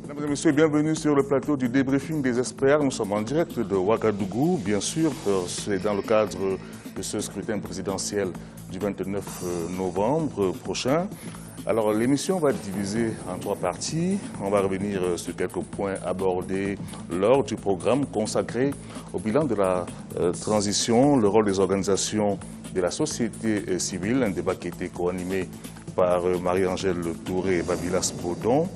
Mesdames et messieurs, bienvenue sur le plateau du débriefing des experts. Nous sommes en direct de Ouagadougou, bien sûr, c'est dans le cadre de ce scrutin présidentiel du 29 novembre prochain. Alors l'émission va être divisée en 3 parties. On va revenir sur quelques points abordés lors du programme consacré au bilan de la transition, le rôle des organisations de la société civile, un débat qui a été co-animé par Marie-Angèle Touré et Babilas Baudon.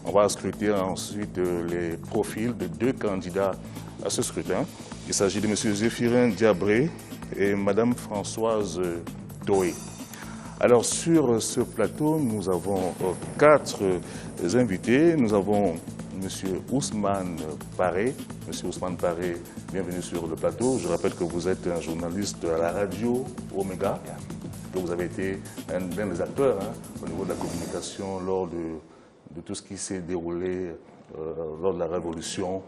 On va scruter ensuite les profils de 2 candidats à ce scrutin. Il s'agit de M. Zéphirin Diabré et Mme Françoise Toé. Alors sur ce plateau, nous avons 4 invités. Nous avons M. Ousmane Paré. M. Ousmane Paré, bienvenue sur le plateau. Je rappelle que vous êtes un journaliste à la radio Omega, que vous avez été un des acteurs au niveau de la communication lors de tout ce qui s'est déroulé lors de la révolution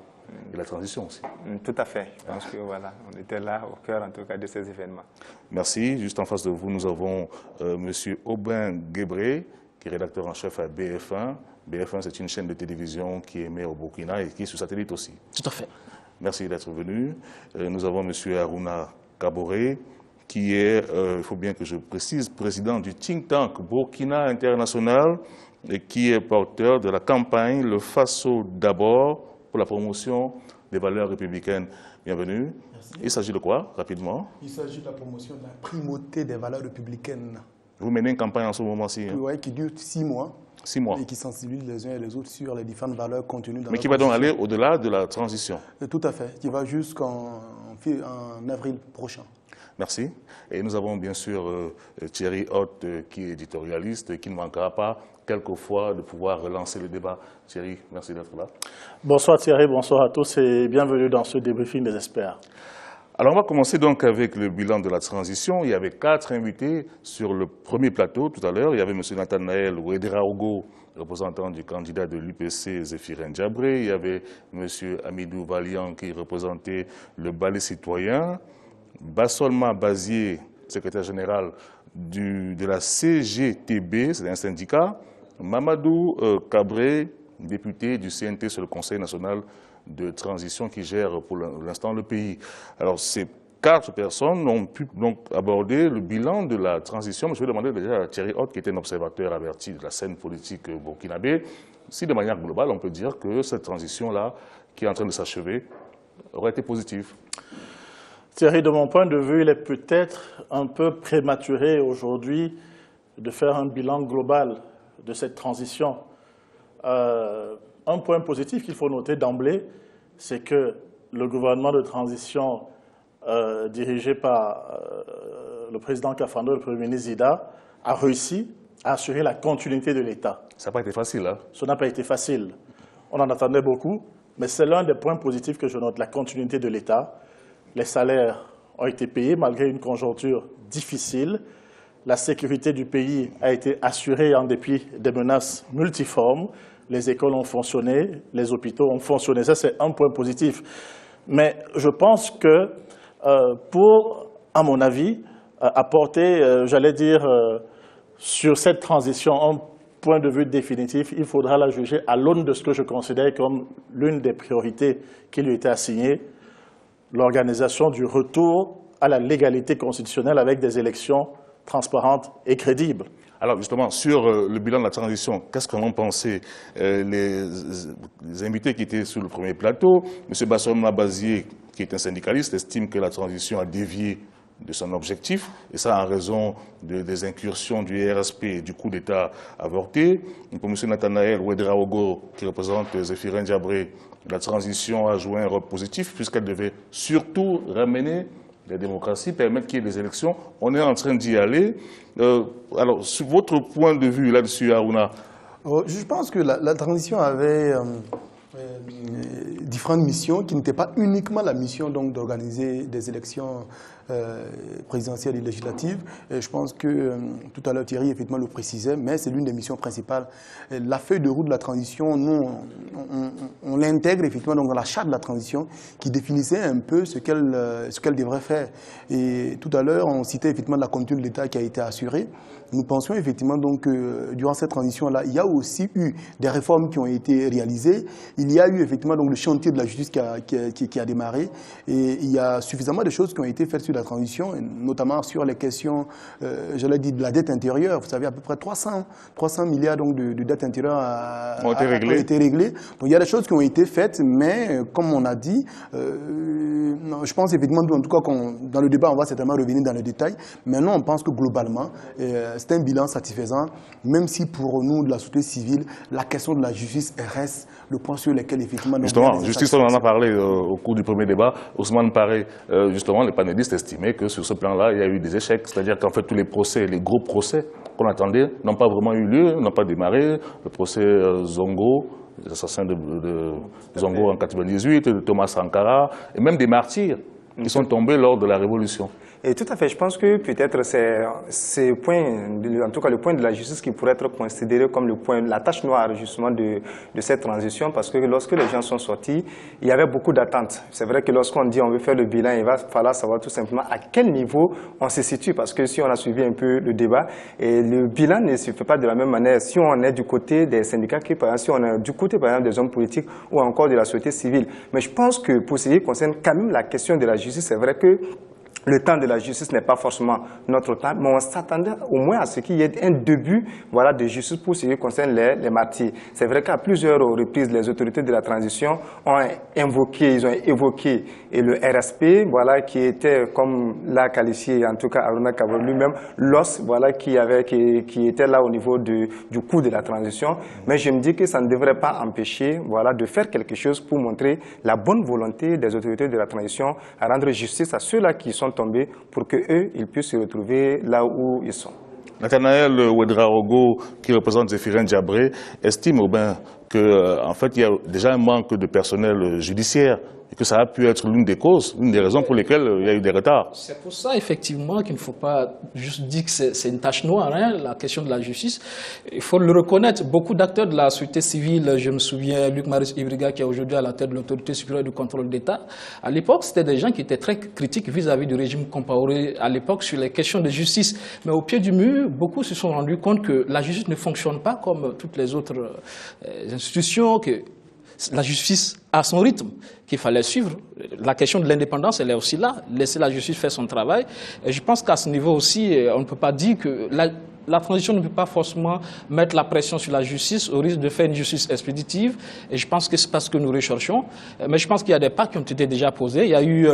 et la transition aussi. Tout à fait. Je pense que voilà, on était là au cœur en tout cas de ces événements. Merci. Juste en face de vous, nous avons M. Aubin Guébré, qui est rédacteur en chef à BF1. BF1, c'est une chaîne de télévision qui émet au Burkina et qui est sur satellite aussi. Tout à fait. Merci d'être venu. Nous avons M. Harouna Kaboré, qui est, il faut bien que je précise, président du think tank Burkina International et qui est porteur de la campagne Le Faso d'abord pour la promotion des valeurs républicaines. Bienvenue. Merci. Il s'agit de quoi, rapidement? Il s'agit de la promotion de la primauté des valeurs républicaines. Vous menez une campagne en ce moment-ci Qui dure 6 mois. 6 mois. Et qui sensibilise les uns et les autres sur les différentes valeurs contenues dans Mais qui va donc aller au-delà de la transition? Tout à fait, qui va jusqu'en avril prochain. Merci. Et nous avons bien sûr Thierry Hott, qui est éditorialiste et qui ne manquera pas quelquefois de pouvoir relancer le débat. Thierry, merci d'être là. Bonsoir Thierry, bonsoir à tous et bienvenue dans ce débriefing des experts. Alors on va commencer donc avec le bilan de la transition. Il y avait 4 invités sur le premier plateau tout à l'heure. Il y avait M. Nathanaël Ouedraogo, représentant du candidat de l'UPC Zéphirin Diabré. Il y avait M. Amidou Valian qui représentait le Balai citoyen. Bassolma Bazier, secrétaire général de la CGTB, c'est un syndicat. Mamadou Cabré, député du CNT sur le Conseil national de transition qui gère pour l'instant le pays. Alors ces 4 personnes ont pu donc aborder le bilan de la transition. Je vais demander déjà à Thierry Hott, qui était un observateur averti de la scène politique burkinabé, si de manière globale on peut dire que cette transition-là, qui est en train de s'achever, aurait été positive. Thierry, de mon point de vue, il est peut-être un peu prématuré aujourd'hui de faire un bilan global de cette transition. Un point positif qu'il faut noter d'emblée, c'est que le gouvernement de transition dirigé par le président Kafando et le premier ministre Zida a réussi à assurer la continuité de l'État. Ça n'a pas été facile, hein? Ça n'a pas été facile. On en attendait beaucoup, mais c'est l'un des points positifs que je note, la continuité de l'État. Les salaires ont été payés malgré une conjoncture difficile. La sécurité du pays a été assurée en dépit des menaces multiformes. Les écoles ont fonctionné, les hôpitaux ont fonctionné. Ça, c'est un point positif. Mais je pense que pour, à mon avis, apporter, j'allais dire, sur cette transition, un point de vue définitif, il faudra la juger à l'aune de ce que je considère comme l'une des priorités qui lui était assignée, l'organisation du retour à la légalité constitutionnelle avec des élections transparentes et crédibles. Alors justement, sur le bilan de la transition, qu'est-ce qu'en ont pensé les invités qui étaient sur le premier plateau? M. Bassolma Bazier, qui est un syndicaliste, estime que la transition a dévié de son objectif, et ça en raison des incursions du RSP et du coup d'État avorté. Pour M. Nathanaël Ouedraogo, qui représente Zéphirin Diabré, la transition a joué un rôle positif puisqu'elle devait surtout ramener la démocratie, permettre qu'il y ait des élections. On est en train d'y aller. Alors, sur votre point de vue là-dessus, Harouna? Je pense que la transition avait différentes missions qui n'étaient pas uniquement la mission d'organiser des élections présidentielle et législative. Et je pense que tout à l'heure Thierry effectivement le précisait, mais c'est l'une des missions principales. La feuille de route de la transition, nous, on l'intègre effectivement dans la charte de la transition qui définissait un peu ce qu'elle devrait faire. Et tout à l'heure, on citait effectivement la continuité de l'État qui a été assurée. Nous pensions effectivement donc que durant cette transition-là, il y a aussi eu des réformes qui ont été réalisées. Il y a eu effectivement donc le chantier de la justice qui a démarré. Et il y a suffisamment de choses qui ont été faites sur la transition, notamment sur les questions, j'allais dire, de la dette intérieure. Vous savez, à peu près 300 milliards donc, de dette intérieure ont été réglées. Donc il y a des choses qui ont été faites, mais comme on a dit, je pense effectivement, en tout cas, dans le débat, on va certainement revenir dans le détail. Maintenant, on pense que globalement, c'est un bilan satisfaisant, même si pour nous, de la société civile, la question de la justice reste le point sur lequel, effectivement... Justement, justice, on en a parlé au cours du premier débat. Ousmane Paré, justement, les panélistes estimaient que sur ce plan-là, il y a eu des échecs. C'est-à-dire qu'en fait, tous les procès, les gros procès qu'on attendait, n'ont pas vraiment eu lieu, n'ont pas démarré. Le procès Zongo, les assassins de Zongo en 1998, de Thomas Sankara, et même des martyrs qui sont tombés lors de la Révolution. Et tout à fait, je pense que peut-être c'est en tout cas le point de la justice qui pourrait être considéré comme la tâche noire justement de cette transition, parce que lorsque les gens sont sortis, il y avait beaucoup d'attentes. C'est vrai que lorsqu'on dit on veut faire le bilan, il va falloir savoir tout simplement à quel niveau on se situe, parce que si on a suivi un peu le débat, et le bilan ne se fait pas de la même manière si on est du côté des syndicats, par exemple, si on est du côté par exemple des hommes politiques ou encore de la société civile. Mais je pense que pour ce qui concerne quand même la question de la justice, c'est vrai que le temps de la justice n'est pas forcément notre temps, mais on s'attendait au moins à ce qu'il y ait un début de justice pour ce qui concerne les martyrs. C'est vrai qu'à plusieurs reprises, les autorités de la transition ont évoqué le RSP, qui était, comme l'a qualifié en tout cas Aruna Kabo lui-même, l'os qui était là au niveau du coût de la transition. Mais je me dis que ça ne devrait pas empêcher de faire quelque chose pour montrer la bonne volonté des autorités de la transition à rendre justice à ceux-là qui sont tombés pour qu'eux, ils puissent se retrouver là où ils sont. Nathanaël Ouedraogo, qui représente Zéphirin Diabré, estime qu'en fait, il y a déjà un manque de personnel judiciaire et que ça a pu être l'une des causes, l'une des raisons pour lesquelles il y a eu des retards. C'est pour ça, effectivement, qu'il ne faut pas juste dire que c'est une tâche noire, la question de la justice. Il faut le reconnaître. Beaucoup d'acteurs de la société civile, je me souviens, Luc Maurice Ibriga, qui est aujourd'hui à la tête de l'autorité supérieure du contrôle d'État, à l'époque, c'était des gens qui étaient très critiques vis-à-vis du régime Compaoré à l'époque sur les questions de justice. Mais au pied du mur, beaucoup se sont rendus compte que la justice ne fonctionne pas comme toutes les autres institutions, que la justice a son rythme qu'il fallait suivre. La question de l'indépendance, elle est aussi là. Laisser la justice faire son travail. Et je pense qu'à ce niveau aussi, on ne peut pas dire que la transition ne peut pas forcément mettre la pression sur la justice au risque de faire une justice expéditive. Et je pense que c'est pas ce que nous recherchons. Mais je pense qu'il y a des pas qui ont été déjà posés. Il y a eu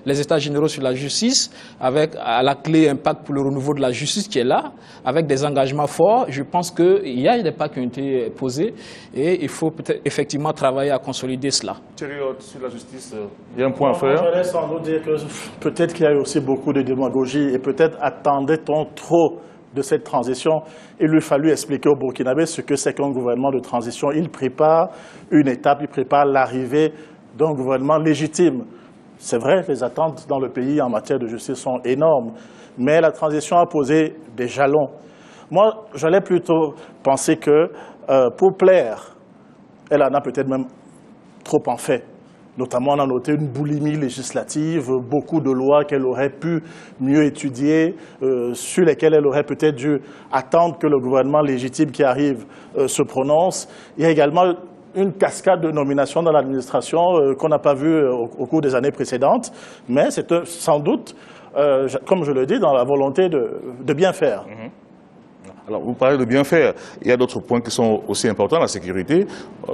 les États généraux sur la justice, avec à la clé un pacte pour le renouveau de la justice qui est là, avec des engagements forts. Je pense qu'il y a des pas qui ont été posés et il faut peut-être effectivement travailler à consolider cela. Thierry, sur la justice, il y a un point à faire. Je laisse sans doute dire que peut-être qu'il y a eu aussi beaucoup de démagogie et peut-être attendait-on trop de cette transition. Il lui fallut expliquer aux Burkinabés ce que c'est qu'un gouvernement de transition. Il prépare une étape, il prépare l'arrivée d'un gouvernement légitime. C'est vrai, les attentes dans le pays en matière de justice sont énormes, mais la transition a posé des jalons. Moi, j'allais plutôt penser que pour plaire, elle en a peut-être même trop en fait. Notamment, on a noté une boulimie législative, beaucoup de lois qu'elle aurait pu mieux étudier, sur lesquelles elle aurait peut-être dû attendre que le gouvernement légitime qui arrive se prononce. Il y a également une cascade de nominations dans l'administration qu'on n'a pas vue au cours des années précédentes, mais c'est sans doute, comme je le dis, dans la volonté de bien faire. Alors, vous parlez de bien faire. Il y a d'autres points qui sont aussi importants, la sécurité.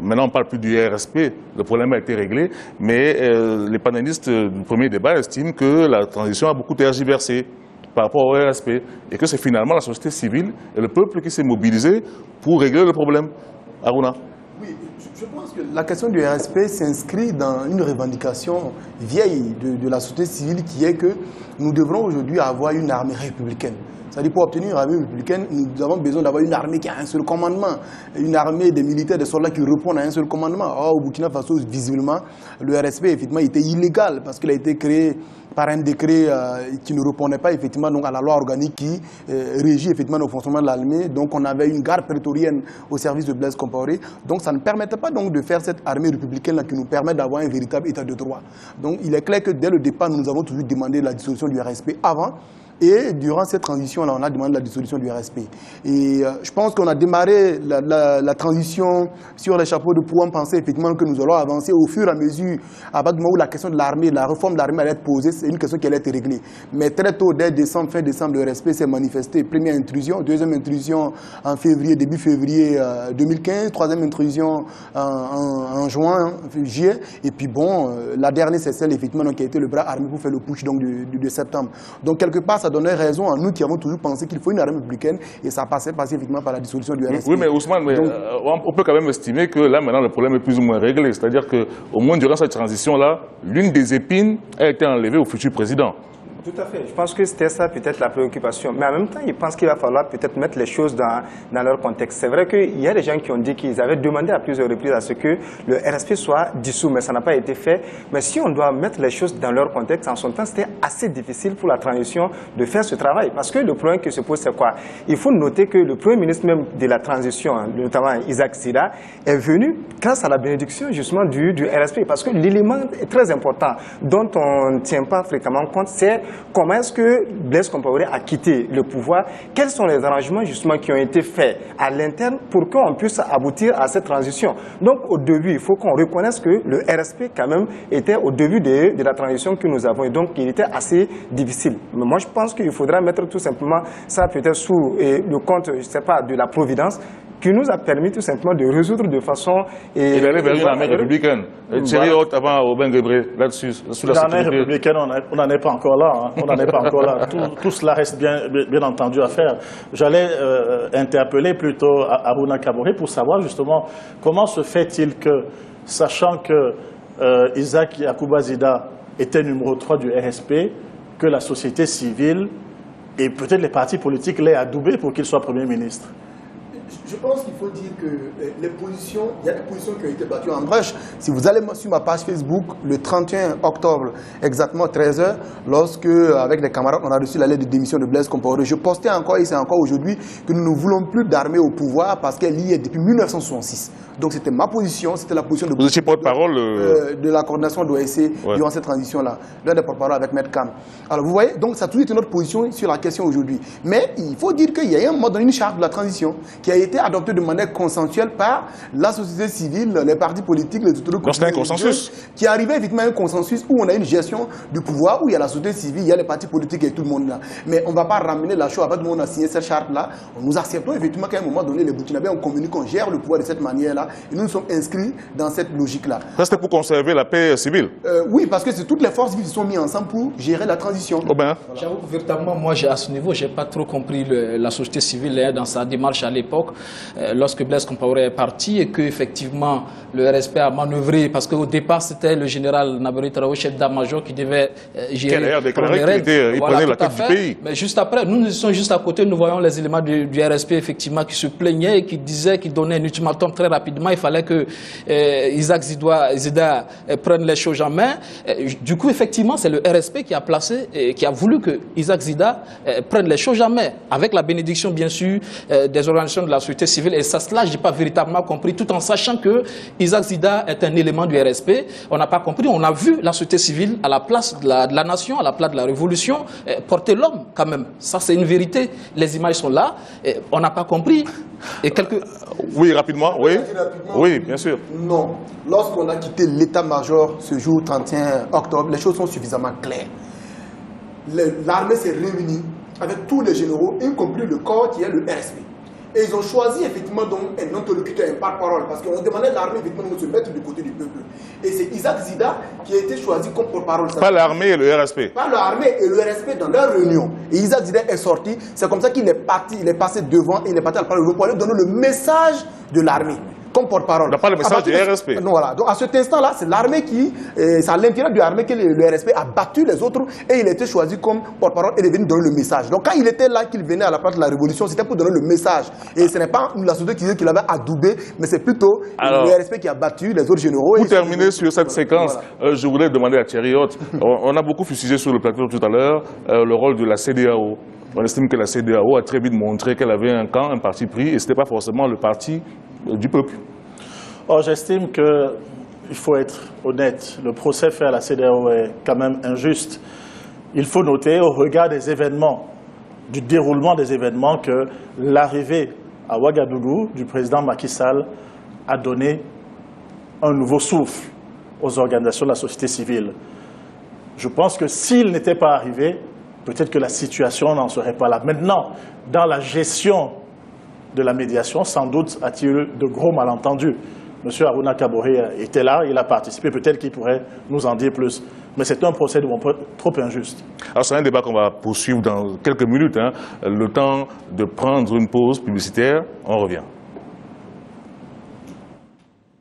Maintenant, on ne parle plus du RSP. Le problème a été réglé. Mais les panélistes du premier débat estiment que la transition a beaucoup tergiversé par rapport au RSP. Et que c'est finalement la société civile et le peuple qui s'est mobilisé pour régler le problème. Aruna? Oui, je pense que la question du RSP s'inscrit dans une revendication vieille de la société civile qui est que nous devrons aujourd'hui avoir une armée républicaine. C'est-à-dire pour obtenir une armée républicaine, nous avons besoin d'avoir une armée qui a un seul commandement, une armée des militaires, des soldats qui répondent à un seul commandement. Or, au Burkina Faso, visiblement, le RSP effectivement était illégal parce qu'il a été créé par un décret qui ne répondait pas effectivement donc, à la loi organique qui régit effectivement le fonctionnement de l'armée. Donc on avait une garde prétorienne au service de Blaise Compaoré. Donc ça ne permettait pas donc, de faire cette armée républicaine là, qui nous permet d'avoir un véritable état de droit. Donc il est clair que dès le départ, nous avons toujours demandé la dissolution du RSP avant. Et durant cette transition-là, on a demandé la dissolution du RSP. Et je pense qu'on a démarré la transition sur les chapeaux de pouvoir penser effectivement que nous allons avancer au fur et à mesure, à partir du moment où la question de l'armée, la réforme de l'armée allait être posée, c'est une question qui allait être réglée. Mais très tôt, dès décembre, fin décembre, le RSP s'est manifesté. Première intrusion, deuxième intrusion en février, début février 2015, troisième intrusion en juin, juillet. Et puis bon, la dernière, c'est celle effectivement donc, qui a été le bras armé pour faire le push donc, de septembre. Donc quelque part, ça donnait raison à nous qui avons toujours pensé qu'il faut une armée républicaine et ça passait effectivement par la dissolution du RSP. Oui, mais Ousmane, on peut quand même estimer que là maintenant le problème est plus ou moins réglé. C'est-à-dire qu'au moins durant cette transition-là, l'une des épines a été enlevée au futur président. Tout à fait. Je pense que c'était ça peut-être la préoccupation. Mais en même temps, je pense qu'il va falloir peut-être mettre les choses dans leur contexte. C'est vrai qu'il y a des gens qui ont dit qu'ils avaient demandé à plusieurs reprises à ce que le RSP soit dissous, mais ça n'a pas été fait. Mais si on doit mettre les choses dans leur contexte, en son temps, c'était assez difficile pour la transition de faire ce travail. Parce que le problème qui se pose, c'est quoi? Il faut noter que le Premier ministre même de la transition, notamment Isaac Zida, est venu grâce à la bénédiction justement du RSP. Parce que l'élément très important dont on ne tient pas fréquemment compte, c'est comment est-ce que Blaise Compaoré a quitté le pouvoir? Quels sont les arrangements justement qui ont été faits à l'interne pour qu'on puisse aboutir à cette transition? Donc au début, il faut qu'on reconnaisse que le RSP quand même était au début de la transition que nous avons et donc il était assez difficile. Mais moi je pense qu'il faudra mettre tout simplement ça peut-être sous le compte, je ne sais pas, de la providence, qui nous a permis tout simplement de résoudre de façon... Et d'aller vers une armée républicaine. Thierry Haute avant Aubin Guébré, là-dessus, sous la sécurité. L'armée républicaine, on n'en est pas encore là. Hein. On n'en est pas encore là. Tout cela reste bien entendu à faire. J'allais interpeller plutôt Harouna Kaboré pour savoir justement comment se fait-il que, sachant que Isaac Yacouba Zida était numéro 3 du RSP, que la société civile et peut-être les partis politiques l'aient adoubé pour qu'il soit Premier ministre. Je pense qu'il faut dire que les positions, il y a des positions qui ont été battues en brèche. Si vous allez sur ma page Facebook, le 31 octobre, exactement 13h, lorsque, avec des camarades, on a reçu la lettre de démission de Blaise Compaoré, je postais encore, et c'est encore aujourd'hui, que nous ne voulons plus d'armée au pouvoir parce qu'elle y est depuis 1966. Donc c'était ma position, c'était la position de... Vous étiez porte-parole de la coordination de l'OSC durant cette transition-là, l'un des porte-parole avec Maître Kam. Alors vous voyez, donc ça a toujours été notre position sur la question aujourd'hui. Mais il faut dire qu'il y a un moment donné une charte de la transition qui a été adoptée de manière consensuelle par la société civile, les partis politiques, les autorités... Donc c'était un consensus. Qui arrivait effectivement à un consensus où on a une gestion du pouvoir, où il y a la société civile, il y a les partis politiques et tout le monde là. Mais on ne va pas ramener la chose, à partir du moment où on a signé cette charte-là, nous acceptons effectivement qu'à un moment donné, les Burkinabés ont communiqué, on gère le pouvoir de cette manière-là. Et nous sommes inscrits dans cette logique-là. Ça, c'était pour conserver la paix civile? Oui, parce que c'est toutes les forces vives qui sont mises ensemble pour gérer la transition. Oh ben. J'avoue que véritablement, moi, à ce niveau, je n'ai pas trop compris la société civile dans sa démarche à l'époque, lorsque Blaise Compaoré est parti et qu'effectivement, le RSP a manœuvré, parce qu'au départ, c'était le général Nabouri Traoré, chef d'état-major, qui devait gérer. Qui a déclaré qu'il prenait la tête du pays. Mais juste après, nous sommes juste à côté, nous voyons les éléments du RSP, effectivement, qui se plaignaient et qui disaient, qui donnaient un ultimatum très rapidement. Il fallait que Isaac Zida prenne les choses en main. Du coup, effectivement, c'est le RSP qui a placé, qui a voulu que Isaac Zida prenne les choses en main, avec la bénédiction, bien sûr, des organisations de la société civile. Et ça, cela, je n'ai pas véritablement compris, tout en sachant que Isaac Zida est un élément du RSP. On n'a pas compris. On a vu la société civile à la place de la nation, à la place de la révolution, porter l'homme, quand même. Ça, c'est une vérité. Les images sont là. On n'a pas compris. Et Oui, rapidement, oui. Oui, bien sûr. Non. Lorsqu'on a quitté l'état-major ce jour 31 octobre, les choses sont suffisamment claires. L'armée s'est réunie avec tous les généraux, y compris le corps qui est le RSP. Et ils ont choisi effectivement donc un interlocuteur, un porte-parole, parce qu'on demandait à l'armée effectivement de se mettre du côté du peuple. Et c'est Isaac Zida qui a été choisi comme porte-parole. Pas l'armée et le RSP. Pas l'armée et le RSP dans leur réunion. Et Isaac Zida est sorti. C'est comme ça qu'il est parti, il est passé devant et il est parti à la parole pour aller donner le message de l'armée. comme porte-parole. On n'a pas le message du RSP. Non, voilà. Donc à cet instant-là, c'est l'armée qui, c'est à l'intérieur de l'armée que le RSP a battu les autres et il a été choisi comme porte-parole et est venu donner le message. Donc quand il était là, qu'il venait à la place de la révolution, c'était pour donner le message. Et ce n'est pas la société qui disait qu'il avait adoubé, mais c'est plutôt le RSP qui a battu les autres généraux. Pour terminer sur cette séquence, voilà. Je voulais demander à Thierry Hott, on a beaucoup fustigé sur le plateau tout à l'heure le rôle de la CEDEAO. On estime que la CEDEAO a très vite montré qu'elle avait un camp, un parti pris, et ce n'était pas forcément le parti du peuple. Or, j'estime qu'il faut être honnête. Le procès fait à la CEDEAO est quand même injuste. Il faut noter, au regard des événements, du déroulement des événements, que l'arrivée à Ouagadougou du président Macky Sall a donné un nouveau souffle aux organisations de la société civile. Je pense que s'il n'était pas arrivé, peut-être que la situation n'en serait pas là. Maintenant, dans la gestion de la médiation, sans doute a-t-il eu de gros malentendus. M. Aruna Kaboré était là, il a participé, peut-être qu'il pourrait nous en dire plus. Mais c'est un procès trop injuste. Alors c'est un débat qu'on va poursuivre dans quelques minutes. Le temps de prendre une pause publicitaire, on revient.